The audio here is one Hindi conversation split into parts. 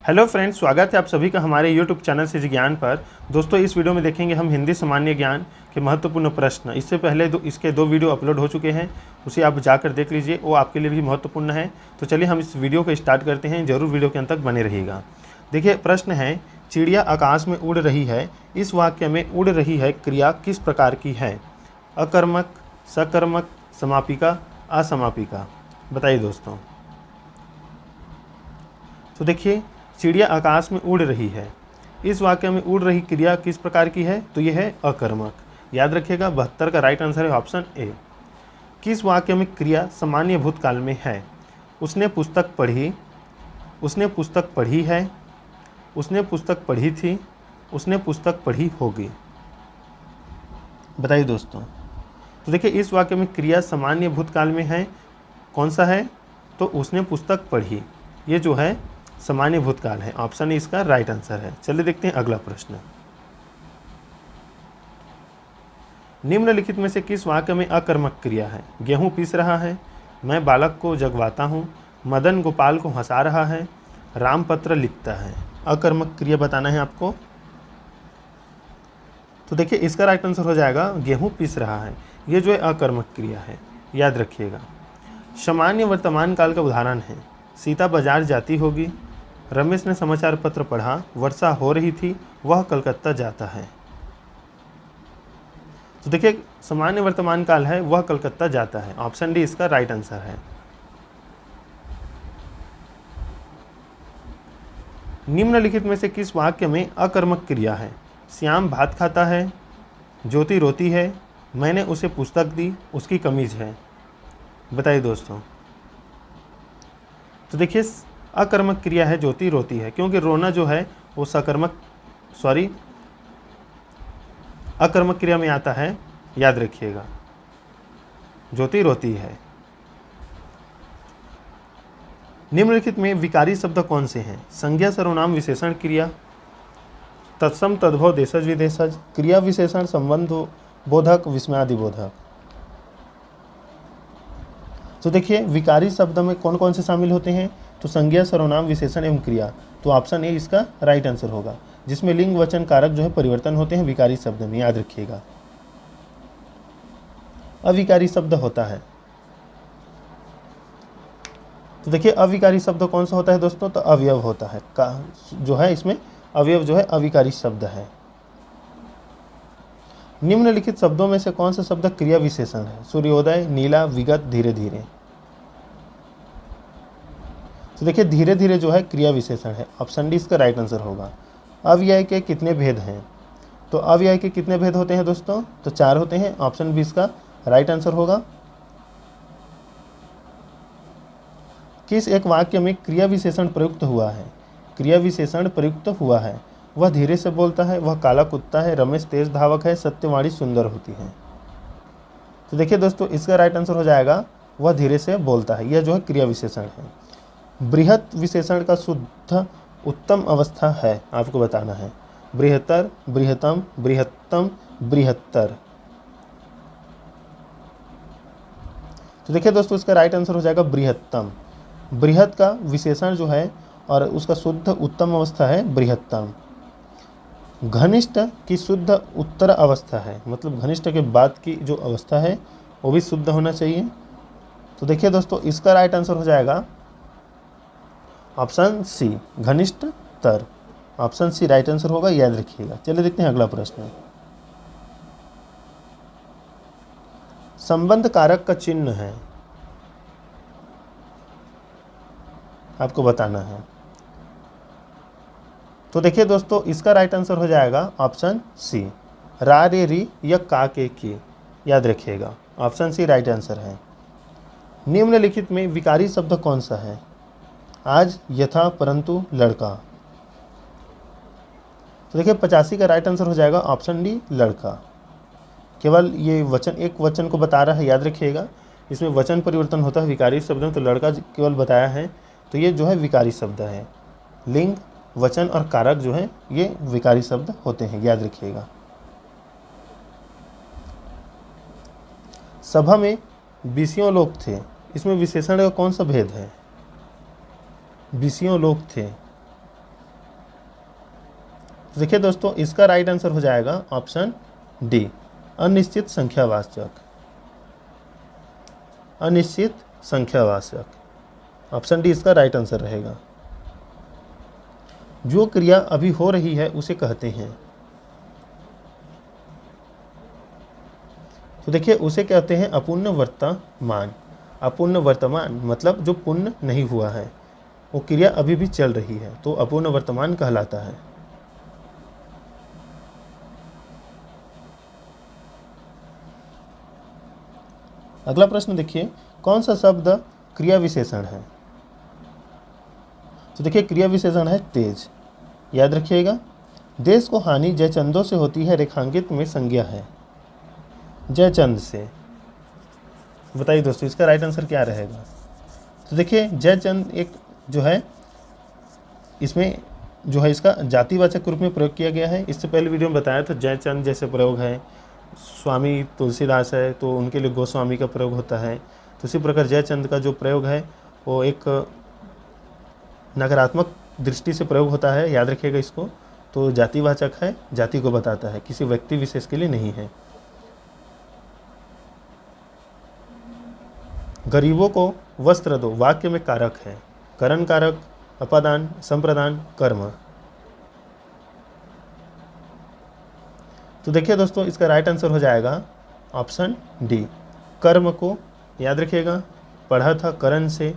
हेलो फ्रेंड्स, स्वागत है आप सभी का हमारे यूट्यूब चैनल से ज्ञान पर। दोस्तों, इस वीडियो में देखेंगे हम हिंदी सामान्य ज्ञान के महत्वपूर्ण प्रश्न। इससे पहले इसके दो वीडियो अपलोड हो चुके हैं, उसे आप जाकर देख लीजिए, वो आपके लिए भी महत्वपूर्ण है। तो चलिए हम इस वीडियो को स्टार्ट करते हैं, जरूर वीडियो के अंत तक बने रहिएगा। देखिए, प्रश्न है, चिड़िया आकाश में उड़ रही है, इस वाक्य में उड़ रही है क्रिया किस प्रकार की है? अकर्मक, सकर्मक, समापिका, असमापिका। बताइए दोस्तों। तो देखिए, चिड़िया आकाश में उड़ रही है, इस वाक्य में उड़ रही क्रिया किस प्रकार की है? तो यह है अकर्मक। याद रखिएगा, 72 का राइट आंसर है ऑप्शन ए। किस वाक्य में क्रिया सामान्य भूतकाल में है? उसने पुस्तक पढ़ी, उसने पुस्तक पढ़ी है, उसने पुस्तक पढ़ी थी, उसने पुस्तक पढ़ी होगी। बताइए दोस्तों। तो देखिए, इस वाक्य में क्रिया सामान्य भूतकाल में है, कौन सा है? तो उसने पुस्तक पढ़ी, ये जो है सामान्य भूतकाल है। ऑप्शन ए इसका राइट आंसर है। चलिए देखते हैं अगला प्रश्न। निम्नलिखित में से किस वाक्य में अकर्मक क्रिया है? गेहूं पीस रहा है, मैं बालक को जगवाता हूं, मदन गोपाल को हंसा रहा है, राम पत्र लिखता है। अकर्मक क्रिया बताना है आपको। तो देखिए, इसका राइट आंसर हो जाएगा गेहूं पीस रहा है। ये जो है अकर्मक क्रिया है, याद रखिएगा। सामान्य वर्तमान काल का उदाहरण है, सीता बाजार जाती होगी, रमेश ने समाचार पत्र पढ़ा, वर्षा हो रही थी, वह कलकत्ता जाता है। तो देखिए, सामान्य वर्तमान काल है, वह कलकत्ता जाता है। ऑप्शन डी इसका राइट आंसर है। निम्नलिखित में से किस वाक्य में अकर्मक क्रिया है? श्याम भात खाता है, ज्योति रोती है, मैंने उसे पुस्तक दी, उसकी कमीज है। बताइए दोस्तों। तो देखिए, अकर्मक क्रिया है, ज्योति रोती है, क्योंकि रोना जो है वो अकर्मक क्रिया में आता है। याद रखिएगा, ज्योति रोती है। निम्नलिखित में विकारी शब्द कौन से हैं? संज्ञा सर्वनाम विशेषण क्रिया, तत्सम तद्भव देशज विदेशज, क्रिया विशेषण संबंध बोधक विस्मयादिबोधक। तो देखिए, विकारी शब्द में कौन कौन से शामिल होते हैं? तो संज्ञा सर्वनाम विशेषण एवं क्रिया। तो ऑप्शन ए इसका राइट आंसर होगा, जिसमें लिंग वचन कारक जो है परिवर्तन होते हैं विकारी शब्द में। याद रखिएगा, अविकारी शब्द होता है। तो देखिए, अविकारी शब्द कौन सा होता है दोस्तों? तो अवयव होता है जो है, इसमें अवयव जो है अविकारी शब्द है। निम्नलिखित शब्दों में से कौन सा शब्द क्रिया विशेषण है? सूर्योदय, नीला, विगत, धीरे धीरे। तो देखिए, धीरे धीरे जो है क्रिया विशेषण है। ऑप्शन डी इसका राइट आंसर होगा। अव्यय के कितने भेद हैं? तो अव्यय के कितने भेद होते हैं दोस्तों? तो 4 होते हैं। ऑप्शन बी इसका राइट आंसर होगा। किस एक वाक्य में क्रिया विशेषण प्रयुक्त हुआ है? क्रिया विशेषण प्रयुक्त हुआ है, वह धीरे से बोलता है, वह काला कुत्ता है, रमेश तेज धावक है, सत्यवाणी सुंदर होती है। तो देखिए दोस्तों, इसका राइट आंसर हो जाएगा वह धीरे से बोलता है। यह जो है क्रिया विशेषण है। बृहत विशेषण का शुद्ध उत्तम अवस्था है, आपको बताना है। बृहत्तर, बृहत्तम, बृहत्तम, बृहत्तर। तो देखिए दोस्तों, इसका राइट आंसर हो जाएगा बृहत्तम। बृहत का विशेषण जो है और उसका शुद्ध उत्तम अवस्था है बृहत्तम। घनिष्ठ की शुद्ध उत्तर अवस्था है, मतलब घनिष्ठ के बाद की जो अवस्था है वो भी शुद्ध होना चाहिए। तो देखिए दोस्तों, इसका राइट आंसर हो जाएगा ऑप्शन सी, घनिष्ठतर। ऑप्शन सी राइट आंसर होगा, याद रखिएगा। चलिए देखते हैं अगला प्रश्न। संबंध कारक का चिन्ह है, आपको बताना है। तो देखिए दोस्तों, इसका राइट आंसर हो जाएगा ऑप्शन सी, रा रे री या का के की। याद रखिएगा, ऑप्शन सी राइट आंसर है। निम्नलिखित में विकारी शब्द कौन सा है? आज, यथा, परंतु, लड़का। तो देखिए, 85 का राइट आंसर हो जाएगा ऑप्शन डी, लड़का। केवल ये वचन, एक वचन को बता रहा है, याद रखिएगा। इसमें वचन परिवर्तन होता है विकारी शब्द में, तो लड़का केवल बताया है, तो ये जो है विकारी शब्द है। लिंग, वचन और कारक जो है ये विकारी शब्द होते हैं, याद रखिएगा। सभा में 20 लोग थे, इसमें विशेषण का कौन सा भेद है? 20 लोग थे, तो देखिए दोस्तों, इसका राइट आंसर हो जाएगा ऑप्शन डी, अनिश्चित संख्यावाचक। अनिश्चित संख्यावाचक, ऑप्शन डी इसका राइट आंसर रहेगा। जो क्रिया अभी हो रही है उसे कहते हैं, तो देखिए उसे कहते हैं अपूर्ण वर्तमान। अपूर्ण वर्तमान मतलब जो पूर्ण नहीं हुआ है, वो क्रिया अभी भी चल रही है, तो अपूर्ण वर्तमान कहलाता है। अगला प्रश्न देखिए, कौन सा शब्द क्रिया विशेषण है? तो देखिए क्रिया विशेषण है तेज। याद रखिएगा, देश को हानि जयचंदों से होती है, रेखांकित में संज्ञा है जयचंद से। बताइए दोस्तों, इसका राइट आंसर क्या रहेगा? तो देखिए जयचंद एक जो है, इसमें जो है इसका जातिवाचक के रूप में प्रयोग किया गया है। इससे पहले वीडियो में बताया था जयचंद जैसे प्रयोग है, स्वामी तुलसीदास है तो उनके लिए गोस्वामी का प्रयोग होता है। तो इसी प्रकार जयचंद का जो प्रयोग है वो एक नकारात्मक दृष्टि से प्रयोग होता है, याद रखिएगा इसको। तो जातिवाचक है, जाति को बताता है, किसी व्यक्ति विशेष के लिए नहीं है। गरीबों को वस्त्र दो वाक्य में कारक है, करण कारक, अपादान, संप्रदान, कर्म। तो देखिए दोस्तों, इसका राइट आंसर हो जाएगा ऑप्शन डी, कर्म को। याद रखिएगा, पढ़ा था करण से,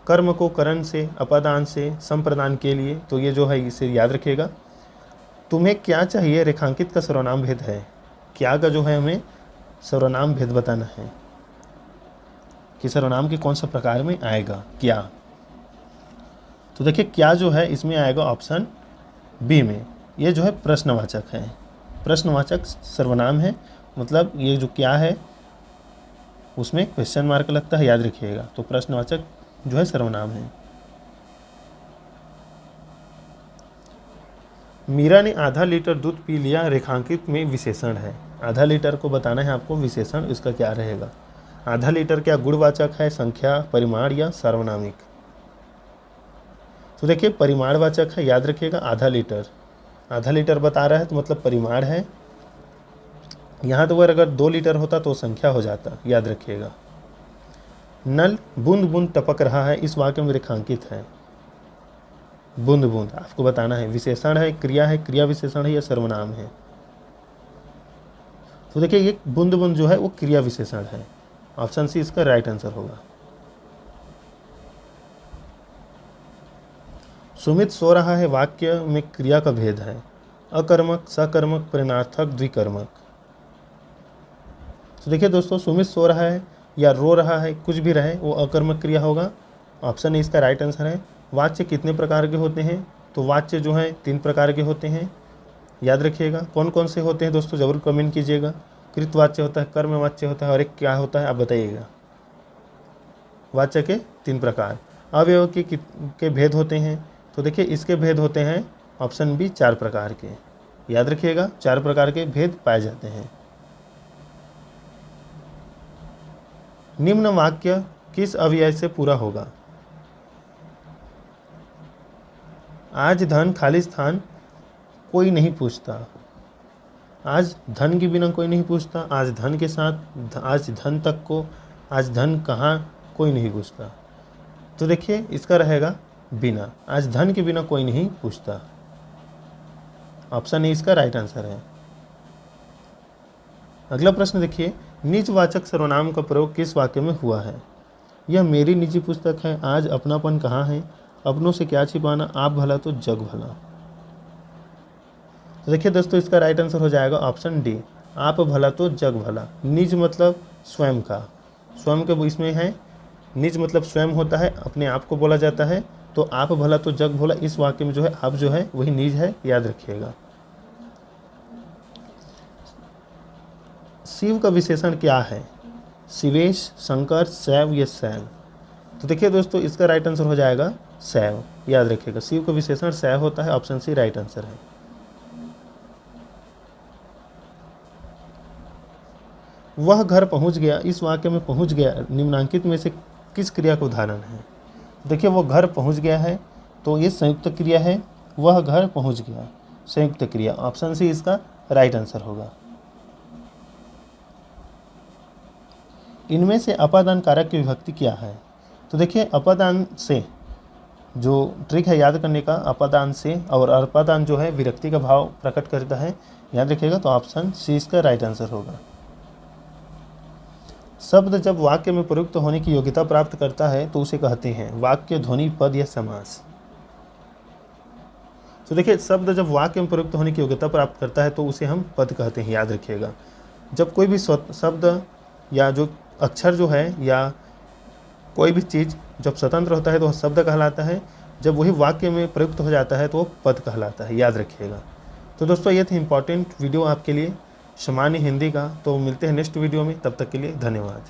कर्म को करण से, अपादान से, संप्रदान के लिए। तो ये जो है इसे याद रखिएगा। तुम्हें क्या चाहिए रेखांकित का सर्वनाम भेद है। क्या का जो है हमें सर्वनाम भेद बताना है कि सर्वनाम के कौन सा प्रकार में आएगा क्या। तो देखिए क्या जो है इसमें आएगा ऑप्शन बी में, ये जो है प्रश्नवाचक है। प्रश्नवाचक सर्वनाम है, मतलब ये जो क्या है उसमें क्वेश्चन मार्क लगता है, याद रखिएगा। तो प्रश्नवाचक जो है सर्वनाम है। मीरा ने आधा लीटर दूध पी लिया, रेखांकित में विशेषण है। आधा लीटर को बताना है आपको, विशेषण इसका क्या रहेगा। आधा लीटर क्या गुणवाचक है, संख्या, परिमाण या सार्वनामिक? तो देखिए परिमाणवाचक है, याद रखिएगा। आधा लीटर बता रहा है तो मतलब परिमाण है। यहाँ तो अगर 2 लीटर होता तो संख्या हो जाता, याद रखिएगा। नल बूंद बूंद टपक रहा है, इस वाक्य में रेखांकित है। बूंद बूंद आपको बताना है, विशेषण है, क्रिया विशेषण है या सर्वनाम है। तो देखिए ये बूंद बूंद जो है वो क्रिया विशेषण है, ऑप्शन सी इसका राइट आंसर होगा। सुमित सो रहा है, वाक्य में क्रिया का भेद है, अकर्मक, सकर्मक, परिणार्थक, द्विकर्मक। तो देखिए दोस्तों, सुमित सो रहा है या रो रहा है, कुछ भी रहे वो अकर्मक क्रिया होगा, ऑप्शन ए इसका राइट आंसर है। वाच्य कितने प्रकार के होते हैं? तो वाच्य जो है 3 प्रकार के होते हैं, याद रखिएगा। कौन कौन से होते हैं दोस्तों, जरूर कमेंट कीजिएगा। कृतवाच्य होता है, कर्मवाच्य होता है और एक क्या होता है आप बताइएगा। वाच्य के 3 प्रकार। अवयव के भेद होते हैं, तो देखिए इसके भेद होते हैं ऑप्शन बी 4 प्रकार के, याद रखिएगा। 4 प्रकार के भेद पाए जाते हैं। निम्न वाक्य किस अव्यय से पूरा होगा? आज धन खाली स्थान कोई नहीं पूछता। आज धन के बिना कोई नहीं पूछता, आज धन के साथ, आज धन तक को, आज धन कहाँ, कोई नहीं पूछता। तो देखिए इसका रहेगा बिना, आज धन के बिना कोई नहीं पूछता, ऑप्शन ए इसका राइट आंसर है। अगला प्रश्न देखिए, निजवाचक सर्वनाम का प्रयोग किस वाक्य में हुआ है? यह मेरी निजी पुस्तक है, आज अपनापन कहाँ है, अपनों से क्या छिपाना, आप भला तो जग भला। तो देखिए दोस्तों इसका राइट आंसर हो जाएगा ऑप्शन डी, आप भला तो जग भला। निज मतलब स्वयं का, स्वयं के इसमें है, निज मतलब स्वयं होता है, अपने आप को बोला जाता है। तो आप भला तो जग भला, इस वाक्य में जो है आप जो है वही निज है, याद रखिएगा। शिव का विशेषण क्या है? शिवेश, शंकर, शैव या शैल? तो देखिए दोस्तों इसका राइट आंसर हो जाएगा शैव, याद रखिएगा। शिव का विशेषण शैव होता है, ऑप्शन सी राइट आंसर है। वह घर पहुंच गया, इस वाक्य में पहुंच गया निम्नांकित में से किस क्रिया का उदाहरण है? देखिए वो घर पहुंच गया है तो ये संयुक्त क्रिया है, वह घर पहुंच गया। संयुक्त क्रिया। ऑप्शन सी इसका राइट आंसर होगा। इनमें से अपादान कारक की विभक्ति क्या है? तो देखिए अपादान से जो ट्रिक है याद करने का, अपादान से और अपादान जो है विरक्ति का भाव प्रकट करता है, याद रखिएगा। तो ऑप्शन सी इसका राइट आंसर होगा। शब्द जब वाक्य में प्रयुक्त होने की योग्यता प्राप्त करता है तो उसे कहते हैं वाक्य, ध्वनि, पद या समास। तो देखिए शब्द जब वाक्य में प्रयुक्त होने की योग्यता प्राप्त करता है तो उसे हम पद कहते हैं, याद रखिएगा। जब कोई भी शब्द या जो अक्षर जो है या कोई भी चीज़ जब स्वतंत्र होता है तो वह शब्द कहलाता है, जब वही वाक्य में प्रयुक्त हो जाता है तो वो पद कहलाता है, याद रखिएगा। तो दोस्तों ये थी इंपॉर्टेंट वीडियो आपके लिए सामान्य हिंदी का। तो मिलते हैं नेक्स्ट वीडियो में, तब तक के लिए धन्यवाद।